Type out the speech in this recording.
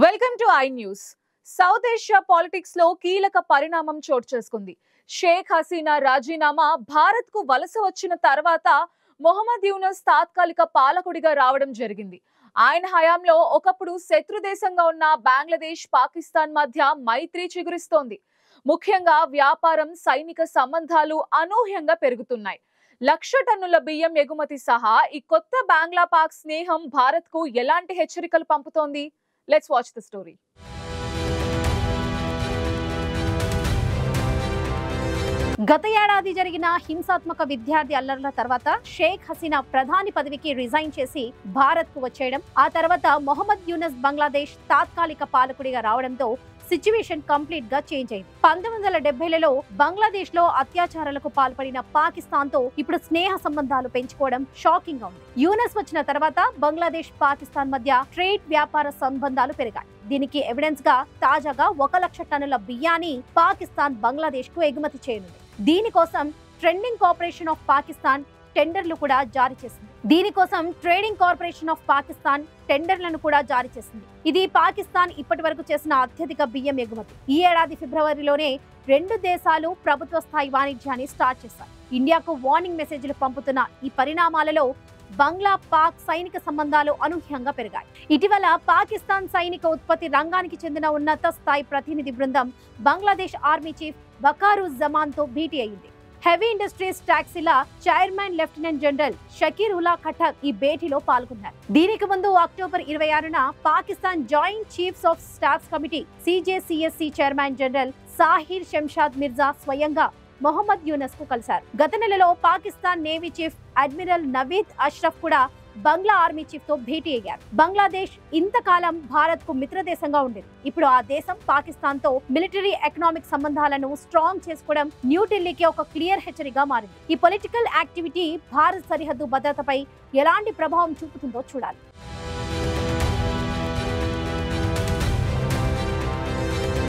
Welcome to I news. South Asia politics లో కీలక పరిణామం చోటు చేసుకుంది. షేక్ హసీనా రాజీనామా భారత్ కు వలస వచ్చిన తర్వాత మొహమ్మద్ యూనస్ తాత్కాలిక పాలకుడిగా రావడం జరిగింది. ఆయన హయాంలో ఒకప్పుడు శత్రు దేశంగా ఉన్న బంగ్లాదేశ్, పాకిస్తాన్ మధ్య మైత్రి చిగురిస్తోంది. ముఖ్యంగా వ్యాపారం, సైనిక సంబంధాలు అనూహ్యంగా పెరుగుతున్నాయి. 1,00,000 టన్నుల బియ్యం ఎగుమతి సహా ఈ కొత్త బంగ్లా పాక్ స్నేహం భారత్ కు ఎలాంటి హెచ్చరికలు పంపుతోంది? Let's watch the story. గత ఏడాది జరిగిన హింసాత్మక విద్యార్థి అల్లర్ల తర్వాత షేక్ హసీనా ప్రధాని పదవికి రిజైన్ చేసి భారత్ కు వచ్చేయడం, ఆ తర్వాత మొహమ్మద్ యూనస్ బంగ్లాదేశ్ తాత్కాలిక పాలకుడిగా రావడంతో సిచ్యువేషన్ కంప్లీట్ గా చేంజ్ అయింది. 1970లలో బంగ్లాదేశ్ లో అత్యాచారాలకు పాల్పడిన పాకిస్తాన్ తో ఇప్పుడు స్నేహ సంబంధాలు పెంచుకోవడం షాకింగ్ గా ఉంది. యూనస్ వచ్చిన తర్వాత బంగ్లాదేశ్, పాకిస్తాన్ మధ్య ట్రేడ్, వ్యాపార సంబంధాలు పెరిగాయి. దీనికి ఎవిడెన్స్ గా తాజాగా 1,00,000 టన్నుల బియ్యాన్ని పాకిస్తాన్ బంగ్లాదేశ్ కు ఎగుమతి చేయనుంది. దీనికోసం ట్రేడింగ్ కార్పొరేషన్ ఆఫ్ పాకిస్తాన్ టెండర్లను కూడా జారీ చేసింది. ఇది పాకిస్తాన్ ఇప్పటి వరకు చేసిన అత్యధిక బియ్యం ఎగుమతి. ఈ ఏడాది ఫిబ్రవరిలోనే 2 దేశాలు ప్రభుత్వ స్థాయి వాణిజ్యాన్ని స్టార్ట్ చేశాయి. ఇండియాకు వార్నింగ్ మెసేజ్లు పంపుతున్న ఈ పరిణామాలలో బంగ్లా పాక్ సైనిక సంబంధాలు అనూహ్యంగా పెరిగాయి. ఇటీవల పాకిస్తాన్ సైనిక ఉత్పత్తి రంగానికి చెందిన ఉన్నత స్థాయి ప్రతినిధి బృందం బంగ్లాదేశ్ ఆర్మీ చీఫ్ వకారుజ్జమాన్ తో భేటీ అయింది. హెవీ ఇండస్ట్రీస్ టాక్సీల chairman lieutenant general Shakir Ullah Khattar ఈ భేటీలో పాల్గొన్నారు. దీనికి ముందు అక్టోబర్ 26న Pakistan joint chiefs of staffs committee CJCSC chairman general Sahir Shamshad Mirza స్వయంగా మొహమ్మద్ యూనస్ కు కలిశారు. గత నెలలో Pakistan navy chief admiral Naveed Ashraf కూడా బంగ్లా ఆర్మీ చీఫ్ తో భేటీ అయ్యారు. బంగ్లాదేశ్ ఇంతకాలం భారత్ కు మిత్ర దేశంగా ఉండేది. ఇప్పుడు ఆ దేశం పాకిస్తాన్ తో మిలిటరీ, ఎకనామిక్ సంబంధాలను స్ట్రాంగ్ చేసుకోవడం న్యూఢిల్లీకి ఒక క్లియర్ హెచ్చరికగా మారింది. ఈ పొలిటికల్ యాక్టివిటీ భారత్ సరిహద్దు భద్రతపై ఎలాంటి ప్రభావం చూపుతుందో చూడాలి.